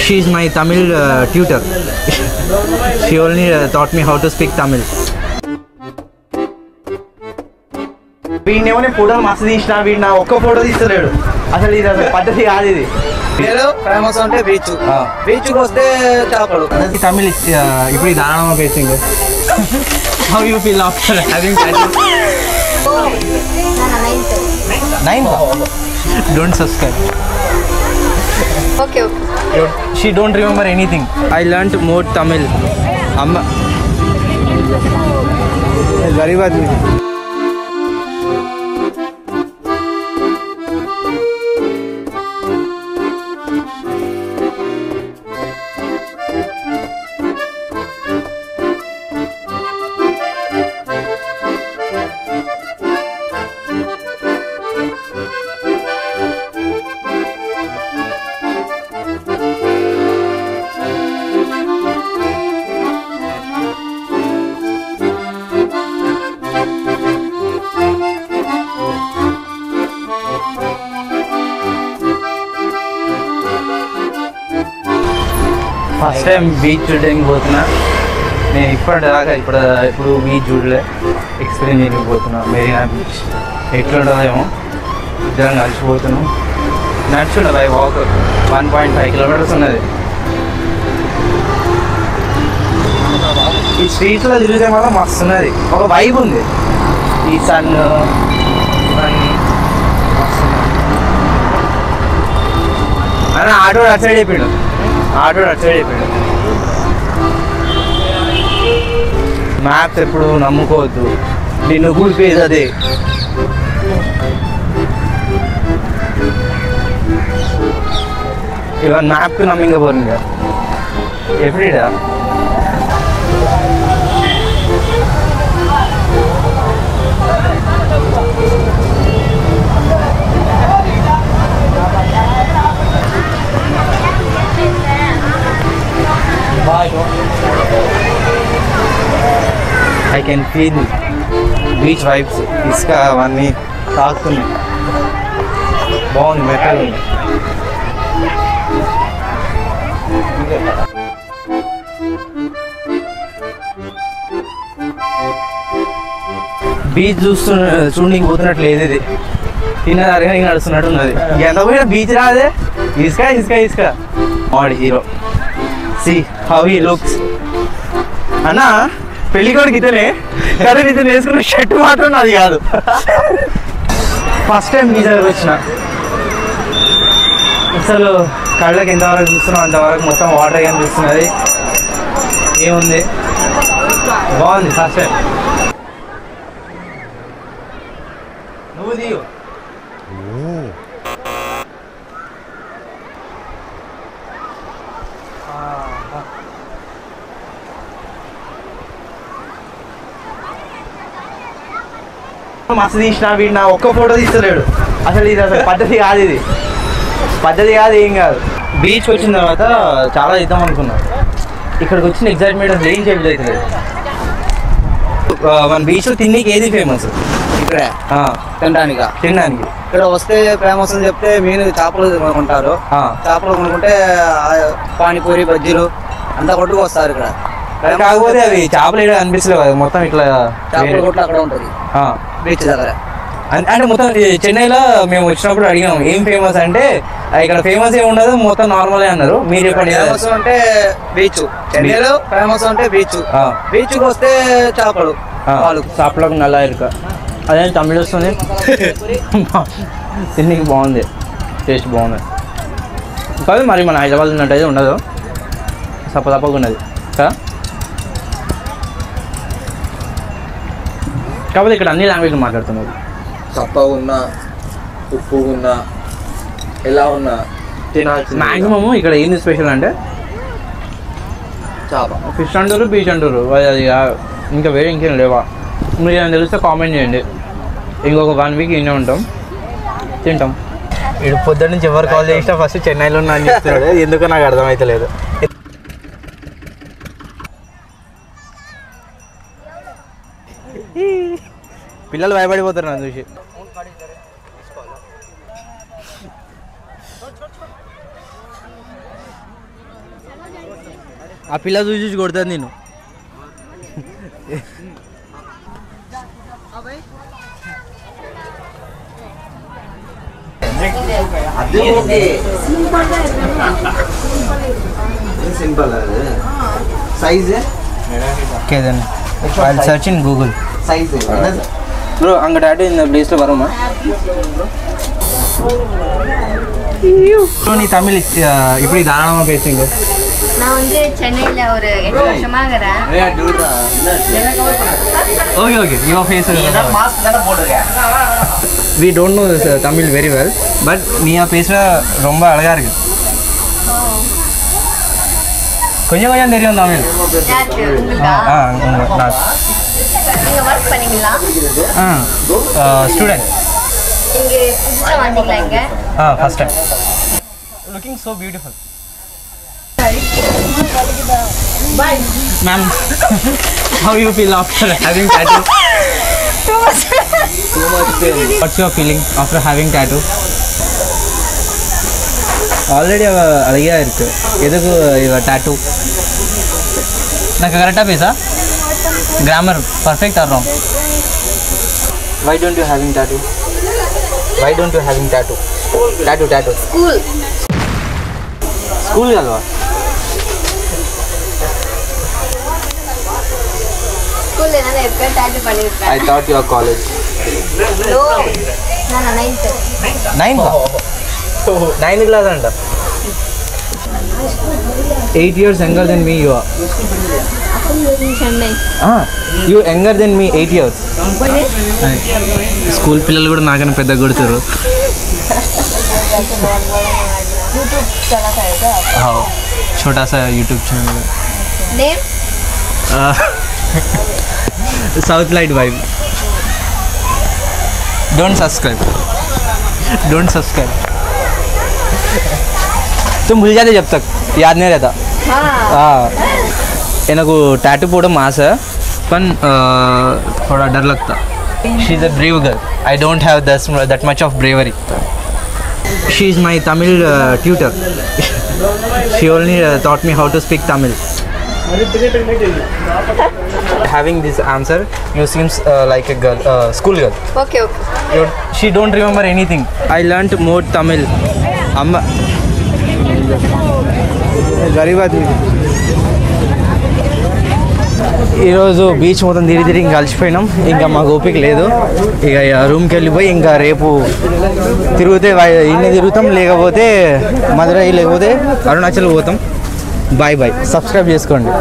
She is my Tamil tutor. She only taught me how to speak Tamil. వీడినేమో నేను ఫోటోలు మస్తు తీసిన, వీడు నా ఒక్క ఫోటో తీస్తలేడు. అసలు ఇది అసలు పద్ధతి కాదు ఇది. ఫేమస్ అంటే బీచ్, బీచ్కి వస్తే చేపలు. తమిళ్ ఇప్పుడు దారుణంగా facing. How you feel after having practice? 9th. Don't subscribe. Okay. She don't remember anything. I learnt more Tamil. Amma. Very bad. First time beach చూడడానికి పోతున్నా నేను. ఇప్పటిదాకా ఇప్పుడు బీచ్ చూడలే, ఎక్స్పీరియన్స్ చేయడానికి పోతున్నా. మెరీనా బీచ్ ఎట్లుంటుందేమో. ఇద్దరం కలిసిపోతున్నాం. నడుచుండ బై వాక్ 1.5 కిలోమీటర్స్ ఉన్నది. ఈ స్ట్రీట్లో తిరిగితే మాత్రం మస్తు ఉన్నది, ఒక వైబ్ ఉంది. ఈ సన్ ఇవన్నీ అని ఆటో అటు సైడ్ అయిపోయాడు. మ్యాప్స్ ఎప్పుడు నమ్ముకోవద్దు, నిన్ను కూలిపోయేది అదే. ఇవన్నీ మ్యాప్కి నమ్మింగ పోరింది ఎప్పుడా. I can feel beach vibes. ఇసుక అవన్నీ తాకుతున్నాయి. బాగుంది, మెట్టలు ఉంది. బీచ్ చూడడానికి పోతున్నట్లేదు ఇది. తిన్నదారిగా ఇంకా నడుస్తున్నట్టు ఉన్నది. ఎంత పోయినా బీచ్ రాదే, ఇసుక. వాడి hero. See how he looks. అన్నా పెళ్ళికొడుకు ఇతనే, కానీ ఇతను వేసుకున్న షర్ట్ మాత్రం నాది కాదు. ఫస్ట్ టైం బీచ్ దగ్గర వచ్చిన. అసలు కళ్ళకి ఎంతవరకు చూస్తున్నాం అంతవరకు మొత్తం వాటర్ కనిపిస్తున్నది. ఏముంది, బాగుంది. First time. నువ్వు దిగు. మస్తు తీసిన, వీడు నా ఒక్క ఫోటో తీస్తలేడు. అసలు ఇది అసలు పద్ధతి కాదు, ఏం కాదు. బీచ్కి వచ్చిన తర్వాత చాలా ఇద్దాం అనుకున్నాం. ఇక్కడికి వచ్చిన ఎగ్జైట్మెంట్ అసలు ఏం చేయలేదు అవుతుంది. మన బీచ్లో తిన్నీకి ఏది ఫేమస్? ఇక్కడ తినడానికి ఇక్కడ వస్తే ఫేమస్ అని చెప్తే మీన్ చేపలు కొనుక్కుంటారు. చేపలు కొనుక్కుంటే పానీపూరి బజ్జీలు అంతా కొట్టుకు వస్తారు ఇక్కడ. కాకపోతే అవి చేపలు ఏదో అనిపిస్తలేవు కదా, మొత్తం ఇట్లా చేపల కొట్లు అక్కడ ఉంటుంది బీచ్ దగ్గర. అంటే మొత్తం చెన్నైలో మేము వచ్చినప్పుడు అడిగాము ఏం ఫేమస్ అంటే, ఇక్కడ ఫేమస్ ఏమి ఉండదు, మొత్తం నార్మలే అన్నారు. మీరు చెప్పండి. ఫేమస్ అంటే బీచ్, చెన్నైలో ఫేమస్ అంటే బీచ్. బీచ్కి వస్తే చేపలు, చేపలకు నల్ల ఇరుక. అదే తమిళ వస్తుంది. తిన్నీకి బాగుంది, టేస్ట్ బాగుంది. కాదు మరి మన హైదరాబాద్ ఉన్నట్టయితే ఉండదు, తప్పగా ఉన్నది కదా. కాకపోతే ఇక్కడ అన్ని లాంగ్వేజ్లు మాట్లాడుతున్నారు. చప్పగా ఉన్నా, ఉప్పు ఉన్నా, ఎలా ఉన్నా తినాల్సి. మ్యాక్సిమము ఇక్కడ ఏంది స్పెషల్ అంటే చేప, ఫిష్ అంటారు, బీచ్ అంటారు. అది ఇంకా వేరే ఇంకేం లేవా? మీరు ఏమైనా తెలిస్తే కామెంట్ చేయండి. ఇంకొక 1 వీక్ ఇన్నే ఉంటాం, తింటాం. ఇటు పొద్దున్న నుంచి ఎవరు కాల్ చేసినా ఫస్ట్ చెన్నైలో ఉన్నా అని చెప్తున్నాడు. ఎందుకో నాకు అర్థమవుతలేదు. పిల్లలు భయపడిపోతారు నన్ను చూసి. ఆ పిల్ల చూసి చూసి కొడుతుంది నేను. Simple size okay then I search in Google. Size bro அங்கே டாட்டு இந்த பிளேஸில் வருமா? ஸோ நீ தமிழ் இப்படி தாராளமாக பேசுங்க. நான் வந்து சென்னையில் ஒரு 8 வருஷமா இருக்கிறேன். Okay okay you face mask தானே போட்டுருக்கேன். We don't know Tamil very well but நீ பேசுகிற ரொம்ப அழகாக இருக்கு. கொஞ்சம் கொஞ்சம் தெரியும் தமிழ். யாருக்கு? உங்களுக்கா? நான் நீங்கள் ஒர்க் பண்ணீங்களா? ஸ்டூடெண்ட். இங்கே புதுசாக வந்தீங்களா இங்கே? First time. Looking so beautiful. Ma'am, how you feel after having tattoo? Too much pain. What's your feeling after having tattoo? Already அழகாக இருக்குது, எதுக்கு இவ டேட்டூ? நான் கரெக்டாக பேசா? Grammar perfect or wrong? Why don't you having tattoo? Why don't you having tattoo? Tattoo. School ಅಲ್ವಾ? ஸ்கூலில் என்ன எப்போ டேட்டு பண்ணியிருக்கேன். I thought you are college. No, நான் 9th. 9th class అంట. 8 years younger than me you are. Chennai. You younger than me 8 years. School పిల్లలు కూడా నాకన్నా పెద్ద కొడుతారు. छोटा सा YouTube channel. Name? South Light Vibe. Don't subscribe. तुम भूल जाते जब तक याद नहीं रहता. हाँ எனக்கு टैटू போட ஆசை पण थोड़ा डर लगता. She is a brave girl. I don't have that much of bravery. She is my Tamil tutor. She only taught me how to speak Tamil. Having this answer, you seems like a girl, school girl. Okay. She don't remember anything. I learnt more Tamil. Amma. Garib aadmi. ఈరోజు beach మొత్తం తిరిగి ఇంకా కలిసిపోయినాం. ఇంకా మాకు ఓపిక లేదు. ఇక రూమ్కి వెళ్ళిపోయి ఇంకా రేపు తిరిగితే ఇన్ని తిరుగుతాం, లేకపోతే మదురై లేకపోతే అరుణాచల్ పోతాం. బాయ్ సబ్స్క్రైబ్ చేసుకోండి.